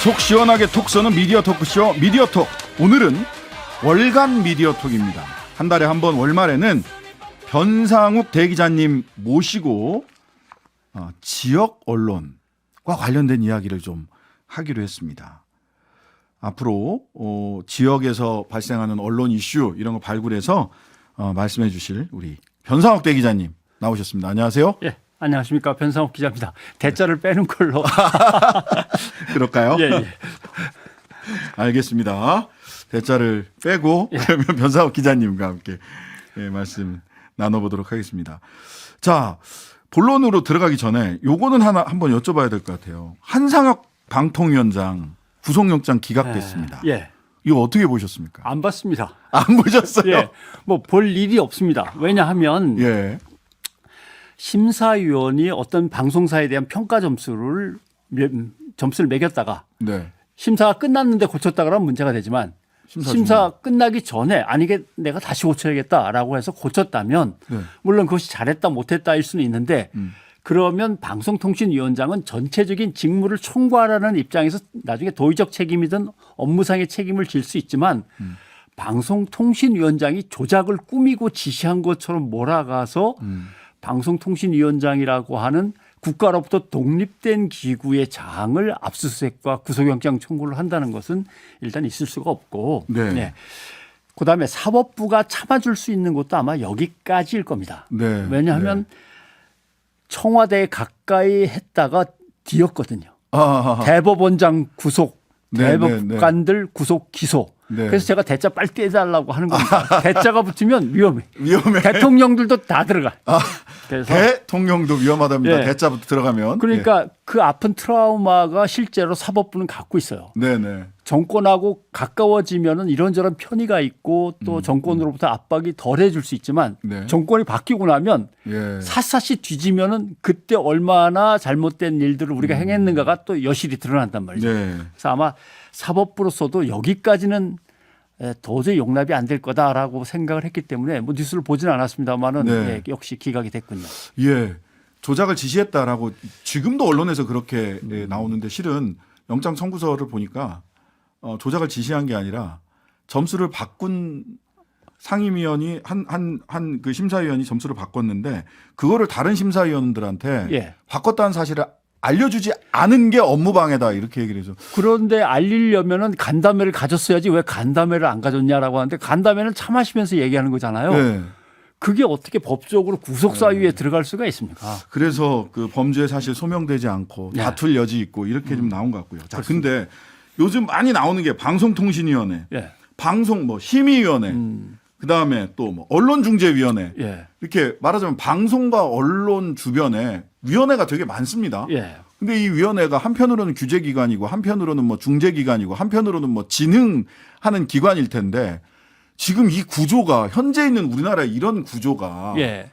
속 시원하게 톡 쏘는 미디어 토크쇼 미디어톡. 오늘은 월간 미디어톡입니다. 한 달에 한 번 월말에는 변상욱 대기자님 모시고 지역 언론과 관련된 이야기를 좀 하기로 했습니다. 앞으로 지역에서 발생하는 언론 이슈 이런 거 발굴해서 말씀해 주실 우리 변상욱 대기자님 나오셨습니다. 안녕하세요. 예, 안녕하십니까. 변상욱 기자입니다. 대자를 빼는 걸로. 그럴까요? 예, 예. 알겠습니다. 대자를 빼고 그러면 변상욱 기자님과 함께 말씀 나눠보도록 하겠습니다. 자, 본론으로 들어가기 전에 요거는 하나 한번 여쭤봐야 될 것 같아요. 한상혁 방통위원장 구속영장 기각됐습니다. 예. 이거 어떻게 보셨습니까? 안 봤습니다. 안 보셨어요? 예. 뭐 볼 일이 없습니다. 왜냐하면 예. 심사위원이 어떤 방송사에 대한 평가 점수를 매겼다가 네. 심사가 끝났는데 고쳤다 그러면 문제가 되지만 심사 끝나기 전에 아니 이게 내가 다시 고쳐야겠다라고 해서 고쳤다면 네. 물론 그것이 잘했다 못했다일 수는 있는데 그러면 방송통신위원장은 전체적인 직무를 총괄하는 입장에서 나중에 도의적 책임이든 업무상의 책임을 질 수 있지만 방송통신위원장이 조작을 꾸미고 지시한 것처럼 몰아가서 방송통신위원장이라고 하는 국가로부터 독립된 기구의 장을 압수수색과 구속영장 청구를 한다는 것은 일단 있을 수가 없고 네. 네. 그다음에 사법부가 참아줄 수 있는 것도 아마 여기까지일 겁니다. 네. 왜냐하면 청와대에 가까이 했다가 뒤였거든요. 대법원장 구속, 네, 대법관들 구속 기소. 네. 그래서 제가 대자 빨리 떼달라고 하는 겁니다. 대자가 붙으면 위험해. 위험해. 대통령들도 다 들어가. 그래서 대통령도 위험하답니다. 예. 대자부터 들어가면. 그러니까 그 아픈 트라우마가 실제로 사법부는 갖고 있어요. 네네. 정권하고 가까워지면은 이런저런 편의가 있고 또 정권으로부터 압박이 덜해질 수 있지만 네. 정권이 바뀌고 나면 예. 샅샅이 뒤지면은 그때 얼마나 잘못된 일들을 우리가 행했는가가 또 여실히 드러난단 말이죠. 네. 그래서 아마 사법부로서도 여기까지는 도저히 용납이 안 될 거다라고 생각을 했기 때문에 뭐 뉴스를 보지는 않았습니다만은 네. 역시 기각이 됐군요. 예. 조작을 지시했다라고 지금도 언론에서 그렇게 나오는데 실은 영장 청구서를 보니까 조작을 지시한 게 아니라 점수를 바꾼 상임위원이 한 그 심사위원이 점수를 바꿨는데 그거를 다른 심사위원들한테 예. 바꿨다는 사실을 알려주지 않은 게 업무방해다 이렇게 얘기를 해서 그런데 알리려면은 간담회를 가졌어야지 왜 간담회를 안 가졌냐라고 하는데 간담회는 차 마시면서 얘기하는 거잖아요. 네. 그게 어떻게 법적으로 구속사유에 들어갈 수가 있습니까? 그래서 그 범죄 사실 소명되지 않고 네. 다툴 여지 있고 이렇게 좀 나온 것 같고요. 자, 근데 요즘 많이 나오는 게 방송통신위원회, 예. 방송 뭐 심의위원회, 그 다음에 또 뭐 언론중재위원회 예. 이렇게 말하자면 방송과 언론 주변에 위원회가 되게 많습니다. 예. 근데 이 위원회가 한편으로는 규제기관이고 한편으로는 뭐 중재기관이고 한편으로는 뭐 진흥하는 기관일 텐데 지금 이 구조가 현재 있는 우리나라의 이런 구조가 예.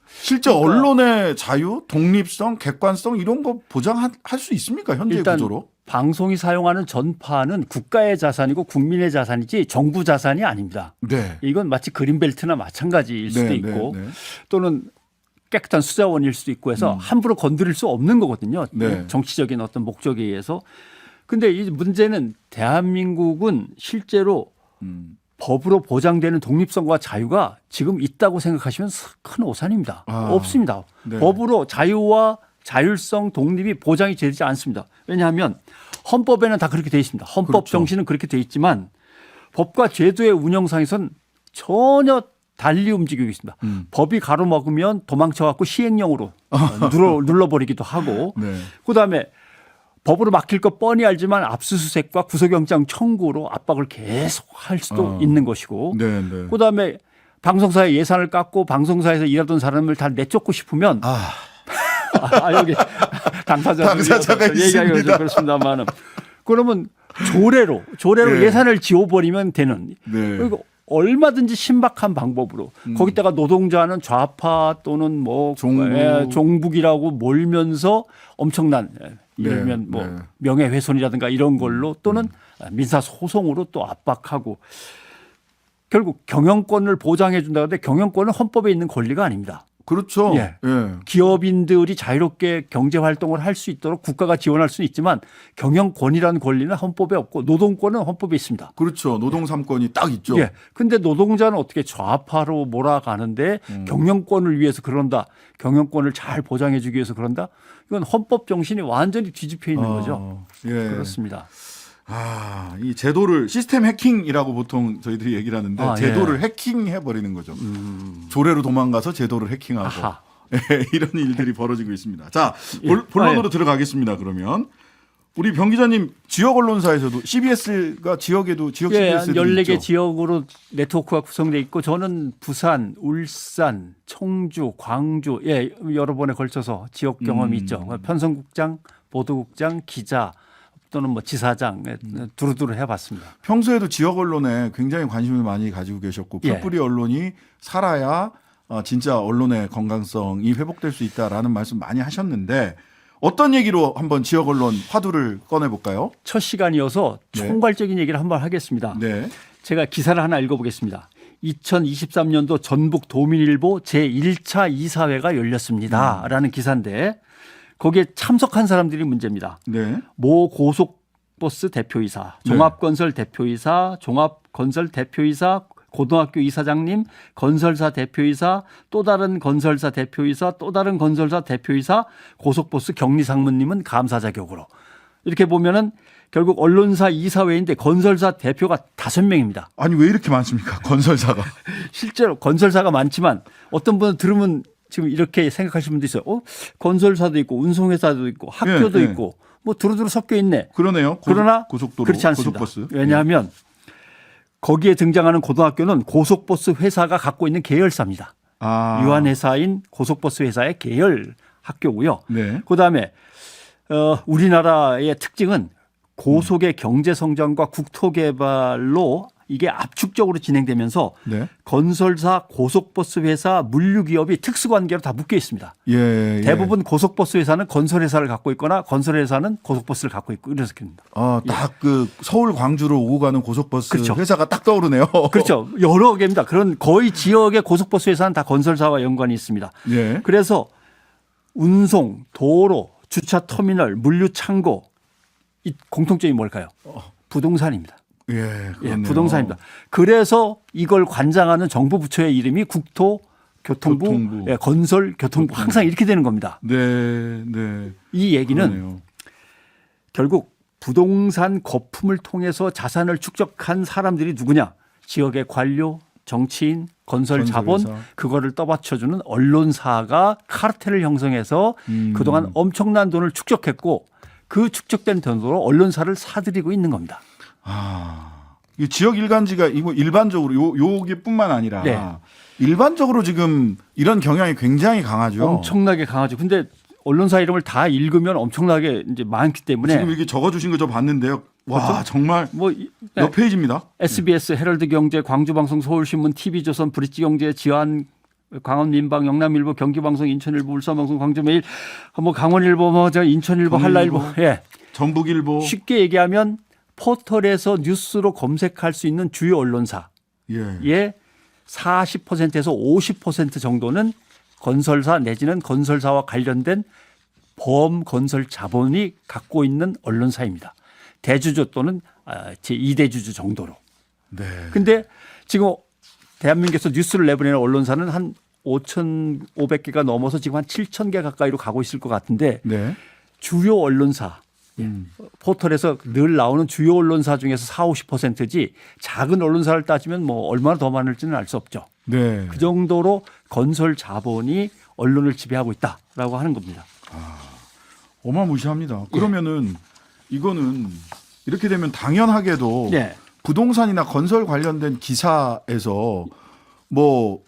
실제 언론의 자유, 독립성, 객관성 이런 거 보장할 수 있습니까? 현재 일단 구조로? 방송이 사용하는 전파는 국가의 자산이고 국민의 자산이지 정부 자산이 아닙니다. 네. 이건 마치 그린벨트나 마찬가지일 수도 있고 또는 깨끗한 수자원일 수도 있고 해서 함부로 건드릴 수 없는 거거든요. 네. 정치적인 어떤 목적에 의해서. 근데 이 문제는 대한민국은 실제로 법으로 보장되는 독립성과 자유가 지금 있다고 생각하시면 큰 오산입니다. 없습니다. 네. 법으로 자유와 자율성, 독립이 보장이 되지 않습니다. 왜냐하면 헌법에는 다 그렇게 되어 있습니다. 헌법 그렇죠. 정신은 그렇게 되어 있지만 법과 제도의 운영상에선 전혀 달리 움직이고 있습니다. 법이 가로막으면 도망쳐갖고 시행령으로 눌러버리기도 하고 네. 그다음에 법으로 막힐 거 뻔히 알지만 압수수색과 구속영장 청구로 압박을 계속 할 수도 있는 것이고 네, 네. 그다음에 방송사의 예산을 깎고 방송사에서 일하던 사람을 다 내쫓고 싶으면 여기 당사자가 얘기하기가 좀 있습니다. 그렇습니다만은 그러면 조례로 네. 예산을 지워버리면 되는 네. 그리고 얼마든지 신박한 방법으로 거기다가 노동자는 좌파 또는 뭐 종북이라고 몰면서 엄청난 예를 들면 뭐 명예훼손이라든가 이런 걸로 또는 민사 소송으로 또 압박하고 결국 경영권을 보장해 준다는데 경영권은 헌법에 있는 권리가 아닙니다. 그렇죠. 예. 예. 기업인들이 자유롭게 경제 활동을 할 수 있도록 국가가 지원할 수는 있지만 경영권이라는 권리는 헌법에 없고 노동권은 헌법에 있습니다. 그렇죠. 노동 3권이 딱 있죠. 예. 근데 노동자는 어떻게 좌파로 몰아가는데 경영권을 위해서 그런다. 경영권을 잘 보장해 주기 위해서 그런다. 이건 헌법 정신이 완전히 뒤집혀 있는 거죠. 예. 그렇습니다. 이 제도를 시스템 해킹이라고 보통 저희들이 얘기를 하는데 제도를 예. 해킹해 버리는 거죠. 조례로 도망가서 제도를 해킹하고 아하. 이런 일들이 벌어지고 있습니다. 자, 본론으로 들어가겠습니다. 그러면 우리 병 기자님 지역 언론사에서도 CBS가 지역에도 지역 예, CBS도 14개 있죠. 지역으로 네트워크가 구성되어 있고 저는 부산, 울산, 청주, 광주 여러 번에 걸쳐서 지역 경험이 있죠. 편성국장, 보도국장, 기자 또는 뭐 지사장 두루두루 해봤습니다. 평소에도 지역 언론에 굉장히 관심을 많이 가지고 계셨고 예. 풋뿌리 언론이 살아야 진짜 언론의 건강성이 회복될 수 있다라는 말씀 많이 하셨는데 어떤 얘기로 한번 지역 언론 화두를 꺼내볼까요? 첫 시간이어서 네. 총괄적인 얘기를 한번 하겠습니다. 네. 제가 기사를 하나 읽어보겠습니다. 2023년도 전북 도민일보 제1차 이사회가 열렸습니다. 라는 기사인데 거기에 참석한 사람들이 문제입니다. 네. 모 고속버스 대표이사, 종합건설 대표이사, 종합건설 대표이사, 고등학교 이사장님, 건설사 대표이사, 또 다른 건설사 대표이사, 또 다른 건설사 대표이사, 고속버스 격리상무님은 감사 자격으로. 이렇게 보면은 결국 언론사 이사회인데 건설사 대표가 5명입니다. 아니 왜 이렇게 많습니까? 건설사가. 실제로 건설사가 많지만 어떤 분은 들으면 지금 이렇게 생각하시는 분도 있어요. 건설사도 있고 운송회사도 있고 학교도 예. 있고 뭐 두루두루 섞여 있네. 그러네요. 그러나 고속도로, 그렇지 않습니다. 고속버스. 왜냐하면 거기에 등장하는 고등학교는 고속버스 회사가 갖고 있는 계열사입니다. 유한회사인 고속버스 회사의 계열 학교고요. 네. 그다음에 우리나라의 특징은 고속의 경제 성장과 국토 개발로 이게 압축적으로 진행되면서 네. 건설사, 고속버스 회사, 물류기업이 특수관계로 다 묶여 있습니다. 예. 대부분 고속버스 회사는 건설회사를 갖고 있거나 건설회사는 고속버스를 갖고 있고 이래서 그럽니다. 딱 그 서울 광주로 오고 가는 고속버스 그렇죠. 회사가 딱 떠오르네요. 그렇죠. 여러 개입니다. 그런 거의 지역의 고속버스 회사는 다 건설사와 연관이 있습니다. 예. 그래서 운송, 도로, 주차 터미널, 물류 창고 이 공통점이 뭘까요? 부동산입니다. 예, 예, 부동산입니다. 그래서 이걸 관장하는 정부 부처의 이름이 국토교통부, 예, 건설교통부 항상 이렇게 되는 겁니다. 네, 네. 이 얘기는 그러네요. 결국 부동산 거품을 통해서 자산을 축적한 사람들이 누구냐? 지역의 관료, 정치인, 건설 자본 건설회사. 그거를 떠받쳐주는 언론사가 카르텔을 형성해서 그동안 엄청난 돈을 축적했고 그 축적된 돈으로 언론사를 사들이고 있는 겁니다. 이 지역 일간지가 이거 일반적으로 요게뿐만 아니라 네. 일반적으로 지금 이런 경향이 굉장히 강하죠. 엄청나게 강하죠. 근데 언론사 이름을 다 읽으면 엄청나게 이제 많기 때문에 지금 이렇게 적어주신 거 저 봤는데요. 와 그렇죠? 정말 뭐 몇 페이지입니다. SBS, 헤럴드경제, 광주방송, 서울신문, TV조선, 브릿지경제, 지한, 강원민방, 영남일보, 경기방송, 인천일보, 울산방송, 광주매일, 뭐 강원일보, 뭐 저 인천일보, 한라일보, 예. 전북일보. 쉽게 얘기하면 포털에서 뉴스로 검색할 수 있는 주요 언론사의 예. 40%에서 50% 정도는 건설사 내지는 건설사와 관련된 범건설 자본이 갖고 있는 언론사입니다. 대주주 또는 제2대주주 정도로. 네. 근데 지금 대한민국에서 뉴스를 내보내는 언론사는 한 5,500개가 넘어서 지금 한 7,000개 가까이로 가고 있을 것 같은데 네. 주요 언론사 포털에서 늘 나오는 주요 언론사 중에서 40-50%지 작은 언론사를 따지면 뭐 얼마나 더 많을지는 알 수 없죠. 네. 그 정도로 건설 자본이 언론을 지배하고 있다라고 하는 겁니다. 어마무시합니다. 그러면은 이거는 이렇게 되면 당연하게도 네. 부동산이나 건설 관련된 기사에서 뭐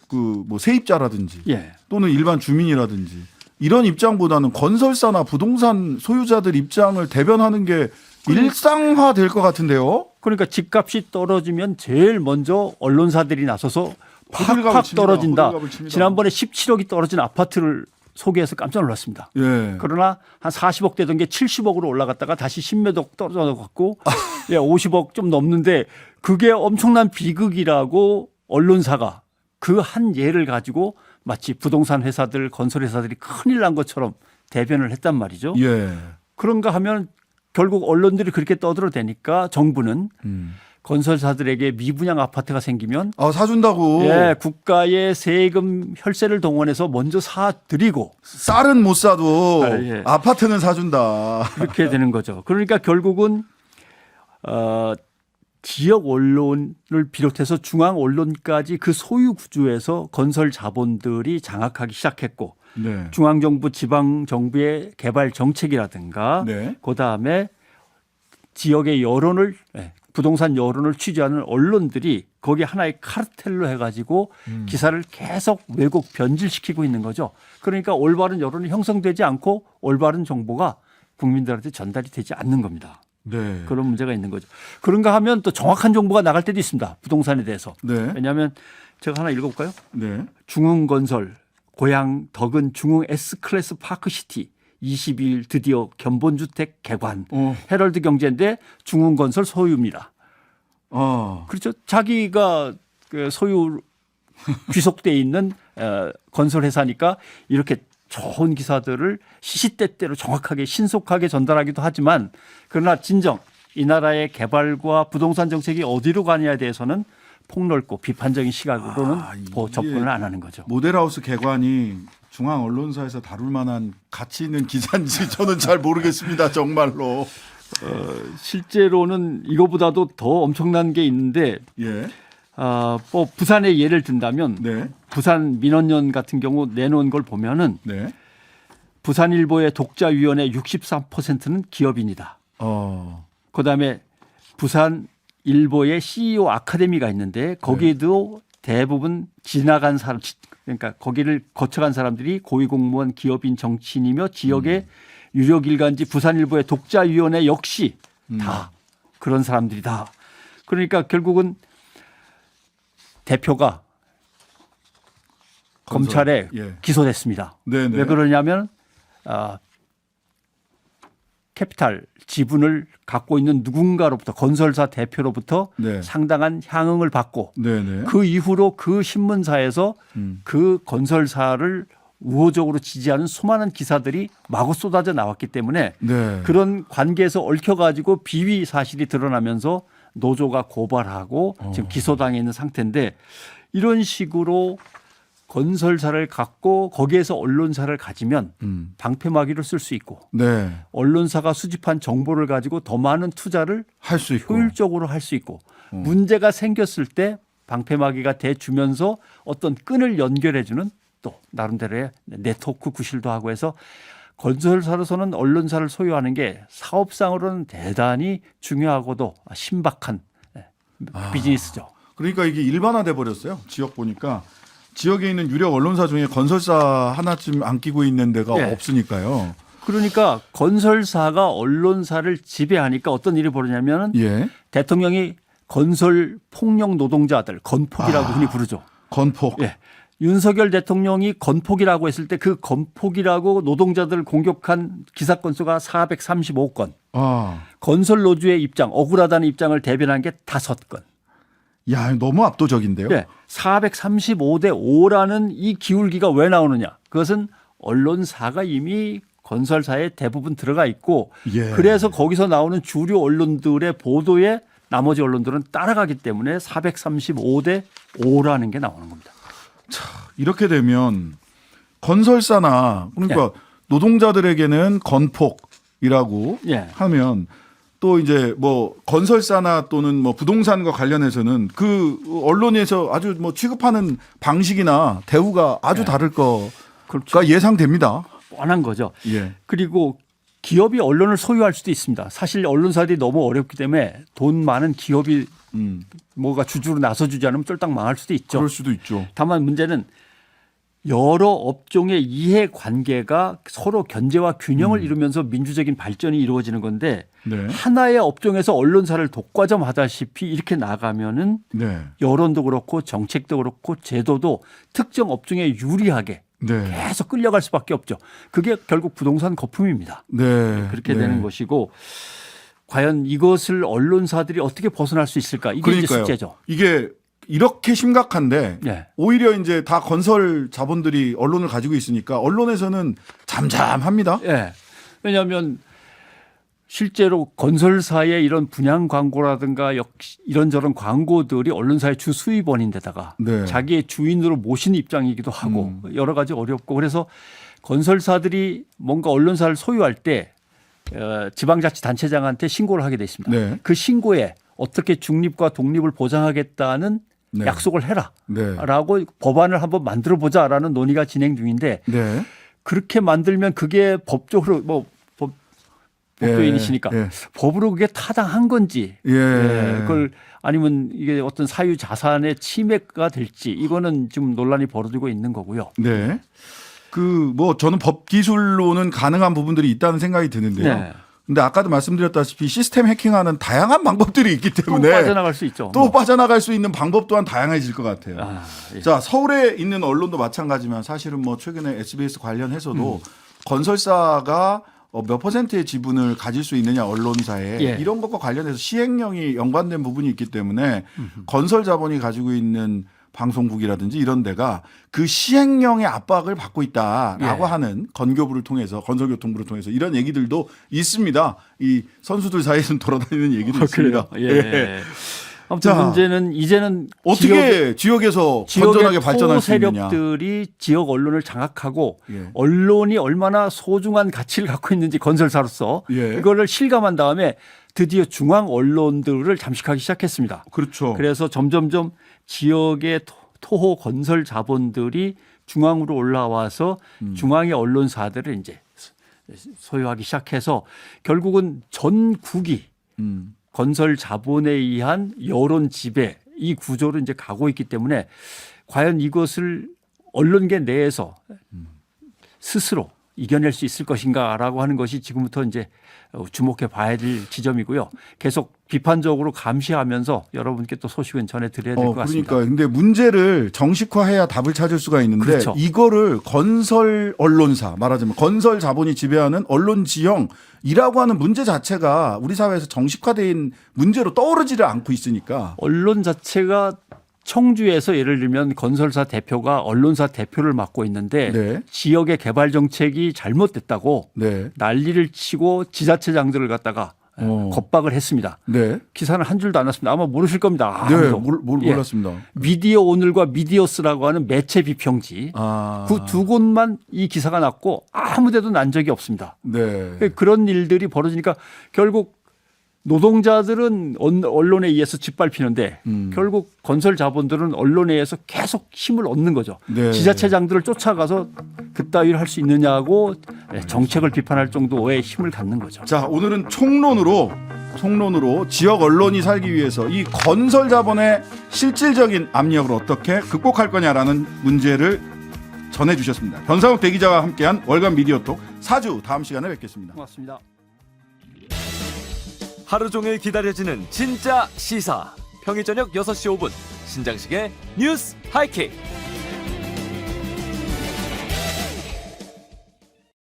세입자라든지 예. 또는 일반 주민이라든지 이런 입장보다는 건설사나 부동산 소유자들 입장을 대변하는 게 일상화 될 것 같은데요. 그러니까 집값이 떨어지면 제일 먼저 언론사들이 나서서 호들갑을 팍팍 칩니다. 떨어진다. 호들갑을 칩니다. 지난번에 17억이 떨어진 아파트를 소개해서 깜짝 놀랐습니다. 예. 그러나 한 40억 되던 게 70억으로 올라갔다가 다시 10몇억 떨어져갖고 50억 좀 넘는데 그게 엄청난 비극이라고 언론사가 그 한 예를 가지고 마치 부동산 회사들, 건설 회사들이 큰일 난 것처럼 대변을 했단 말이죠. 예. 그런가 하면 결국 언론들이 그렇게 떠들어대니까 정부는 건설사들에게 미분양 아파트가 생기면 사준다고. 예, 국가의 세금 혈세를 동원해서 먼저 사드리고 쌀은 못 사도 예. 아파트는 사준다. 그렇게 되는 거죠. 그러니까 결국은 지역 언론을 비롯해서 중앙 언론까지 그 소유 구조에서 건설 자본들이 장악하기 시작했고 네. 중앙정부, 지방정부의 개발 정책이라든가 네. 그다음에 지역의 여론을 부동산 여론을 취재하는 언론들이 거기에 하나의 카르텔로 해가지고 기사를 계속 왜곡 변질시키고 있는 거죠. 그러니까 올바른 여론이 형성되지 않고 올바른 정보가 국민들한테 전달이 되지 않는 겁니다. 네. 그런 문제가 있는 거죠. 그런가 하면 또 정확한 정보가 나갈 때도 있습니다. 부동산에 대해서. 네. 왜냐하면 제가 하나 읽어볼까요? 네. 중흥건설 고향 덕은 중흥 S클래스 파크시티 22일 드디어 견본주택 개관. 헤럴드 경제인데 중흥건설 소유입니다. 그렇죠. 자기가 그 소유 귀속돼 있는 건설회사니까 이렇게 좋은 기사들을 시시때때로 정확하게 신속하게 전달하기도 하지만 그러나 진정 이 나라의 개발과 부동산 정책이 어디로 가냐에 대해서는 폭넓고 비판적인 시각으로는 접근을 안 하는 거죠. 모델하우스 개관이 중앙 언론사에서 다룰 만한 가치 있는 기사인지 저는 잘 모르겠습니다. 정말로. 실제로는 이거보다도 더 엄청난 게 있는데 예. 뭐 부산의 예를 든다면 네. 부산 민원연 같은 경우 내놓은 걸 보면은 네. 부산일보의 독자위원회 63%는 기업인이다. 그다음에 부산일보의 CEO 아카데미가 있는데 거기에도 대부분 지나간 사람 그러니까 거기를 거쳐간 사람들이 고위공무원, 기업인, 정치인이며 지역의 유력 일간지 부산일보의 독자위원회 역시 다 그런 사람들이다. 그러니까 결국은 대표가 검찰에 기소됐습니다. 네네. 왜 그러냐면 캐피탈 지분을 갖고 있는 누군가로부터 건설사 대표로부터 네. 상당한 향응을 받고 네네. 그 이후로 그 신문사에서 그 건설사를 우호적으로 지지하는 수많은 기사들이 마구 쏟아져 나왔기 때문에 네. 그런 관계에서 얽혀가지고 비위 사실이 드러나면서 노조가 고발하고 지금 기소당해 있는 상태인데 이런 식으로 건설사를 갖고 거기에서 언론사를 가지면 방패막이를 쓸 수 있고 네. 언론사가 수집한 정보를 가지고 더 많은 투자를 할 수 있고. 효율적으로 할 수 있고 문제가 생겼을 때 방패막이가 돼주면서 어떤 끈을 연결해주는 또 나름대로의 네트워크 구실도 하고 해서 건설사로서는 언론사를 소유하는 게 사업상으로는 대단히 중요하고도 신박한 비즈니스죠. 그러니까 이게 일반화돼 버렸어요. 지역 보니까 지역에 있는 유력 언론사 중에 건설사 하나쯤 안 끼고 있는 데가 없으니까요. 그러니까 건설사가 언론사를 지배하니까 어떤 일이 벌어지냐면 대통령이 건설 폭력 노동자들 건폭이라고 흔히 부르죠. 건폭. 예. 윤석열 대통령이 건폭이라고 했을 때 그 건폭이라고 노동자들을 공격한 기사 건수가 435건. 건설 노조의 입장, 억울하다는 입장을 대변한 게 5건. 야, 너무 압도적인데요. 네, 435대 5라는 이 기울기가 왜 나오느냐? 그것은 언론사가 이미 건설사에 대부분 들어가 있고 그래서 거기서 나오는 주류 언론들의 보도에 나머지 언론들은 따라가기 때문에 435대 5라는 게 나오는 겁니다. 자, 이렇게 되면 건설사나 그러니까 노동자들에게는 건폭이라고 하면 또 이제 뭐 건설사나 또는 뭐 부동산과 관련해서는 그 언론에서 아주 뭐 취급하는 방식이나 대우가 아주 다를 거가 예상됩니다. 뻔한 거죠. 그리고 기업이 언론을 소유할 수도 있습니다. 사실 언론사들이 너무 어렵기 때문에 돈 많은 기업이 뭐가 주주로 나서주지 않으면 쫄딱 망할 수도 있죠. 그럴 수도 있죠. 다만 문제는 여러 업종의 이해관계가 서로 견제와 균형을 이루면서 민주적인 발전이 이루어지는 건데 하나의 업종에서 언론사를 독과점하다시피 이렇게 나가면은 여론도 그렇고 정책도 그렇고 제도도 특정 업종에 유리하게 계속 끌려갈 수밖에 없죠. 그게 결국 부동산 거품입니다. 그렇게 되는 것이고 과연 이것을 언론사들이 어떻게 벗어날 수 있을까? 이게 이제 숙제죠. 이게 이렇게 심각한데 네. 오히려 이제 다 건설 자본들이 언론을 가지고 있으니까 언론에서는 잠잠합니다. 예. 왜냐하면 실제로 건설사의 이런 분양 광고라든가 역시 이런저런 광고들이 언론사의 주 수입원인데다가 네. 자기의 주인으로 모시는 입장이기도 하고 여러 가지 어렵고 그래서 건설사들이 뭔가 언론사를 소유할 때 지방자치단체장한테 신고를 하게 돼 있습니다. 네. 그 신고에 어떻게 중립과 독립을 보장하겠다는 네. 약속을 해라. 네. 라고 법안을 한번 만들어 보자라는 논의가 진행 중인데 네. 그렇게 만들면 그게 법적으로 뭐 법조인이시니까 예. 법으로 그게 타당한 건지 예. 그걸 아니면 이게 어떤 사유 자산의 침해가 될지 이거는 지금 논란이 벌어지고 있는 거고요. 네. 그 뭐 저는 법 기술로는 가능한 부분들이 있다는 생각이 드는데요. 네. 근데 아까도 말씀드렸다시피 시스템 해킹하는 다양한 방법들이 있기 또 때문에 빠져나갈 수 있죠. 또 빠져나갈 수 있는 방법 또한 다양해질 것 같아요. 예. 자, 서울에 있는 언론도 마찬가지지만 사실은 뭐 최근에 SBS 관련해서도 건설사가 몇 퍼센트의 지분을 가질 수 있느냐 언론사에 예. 이런 것과 관련해서 시행령이 연관된 부분이 있기 때문에 건설 자본이 가지고 있는 방송국이라든지 이런 데가 그 시행령의 압박을 받고 있다라고 예. 하는 건교부를 통해서 건설교통부를 통해서 이런 얘기들도 있습니다. 이 선수들 사이에서는 돌아다니는 얘기도 있습니다. 예. 아무튼 자, 문제는 이제는 어떻게 지역에서 건전하게 발전할 수 있느냐. 세력들이 지역 언론을 장악하고 예. 언론이 얼마나 소중한 가치를 갖고 있는지 건설사로서 예. 이거를 실감한 다음에 드디어 중앙 언론들을 잠식하기 시작했습니다. 그렇죠. 그래서 점점점 지역의 토호 건설 자본들이 중앙으로 올라와서 중앙의 언론사들을 이제 소유하기 시작해서 결국은 전국이 건설 자본에 의한 여론 지배 이 구조로 이제 가고 있기 때문에 과연 이것을 언론계 내에서 스스로 이겨낼 수 있을 것인가라고 하는 것이 지금부터 이제 주목해 봐야 될 지점이고요. 계속 비판적으로 감시하면서 여러분께 또 소식은 전해드려야 될 것 같습니다. 그러니까 근데 문제를 정식화해야 답을 찾을 수가 있는데 그렇죠. 이거를 건설 언론사 말하자면 건설 자본이 지배하는 언론 지형이라고 하는 문제 자체가 우리 사회에서 정식화된 문제로 떠오르지를 않고 있으니까 언론 자체가 청주에서 예를 들면 건설사 대표가 언론사 대표를 맡고 있는데 네. 지역의 개발 정책이 잘못됐다고 네. 난리를 치고 지자체장들을 갖다가 겁박을 했습니다. 네. 기사는 한 줄도 안 났습니다. 아마 모르실 겁니다. 네. 아무도. 몰랐습니다. 미디어 오늘과 미디어스라고 하는 매체 비평지 아. 그 두 곳만 이 기사가 났고 아무데도 난 적이 없습니다. 네. 그런 일들이 벌어지니까 결국 노동자들은 언론에 의해서 짓밟히는데 결국 건설 자본들은 언론에 의해서 계속 힘을 얻는 거죠. 네. 지자체장들을 쫓아가서 그따위를 할 수 있느냐고 정책을 비판할 정도의 힘을 갖는 거죠. 자, 오늘은 총론으로 지역 언론이 살기 위해서 이 건설 자본의 실질적인 압력을 어떻게 극복할 거냐라는 문제를 전해 주셨습니다. 변상욱 대기자와 함께한 월간 미디어톡 4주 다음 시간에 뵙겠습니다. 고맙습니다. 하루 종일 기다려지는 진짜 시사. 평일 저녁 6시 5분 신장식의 뉴스 하이킥.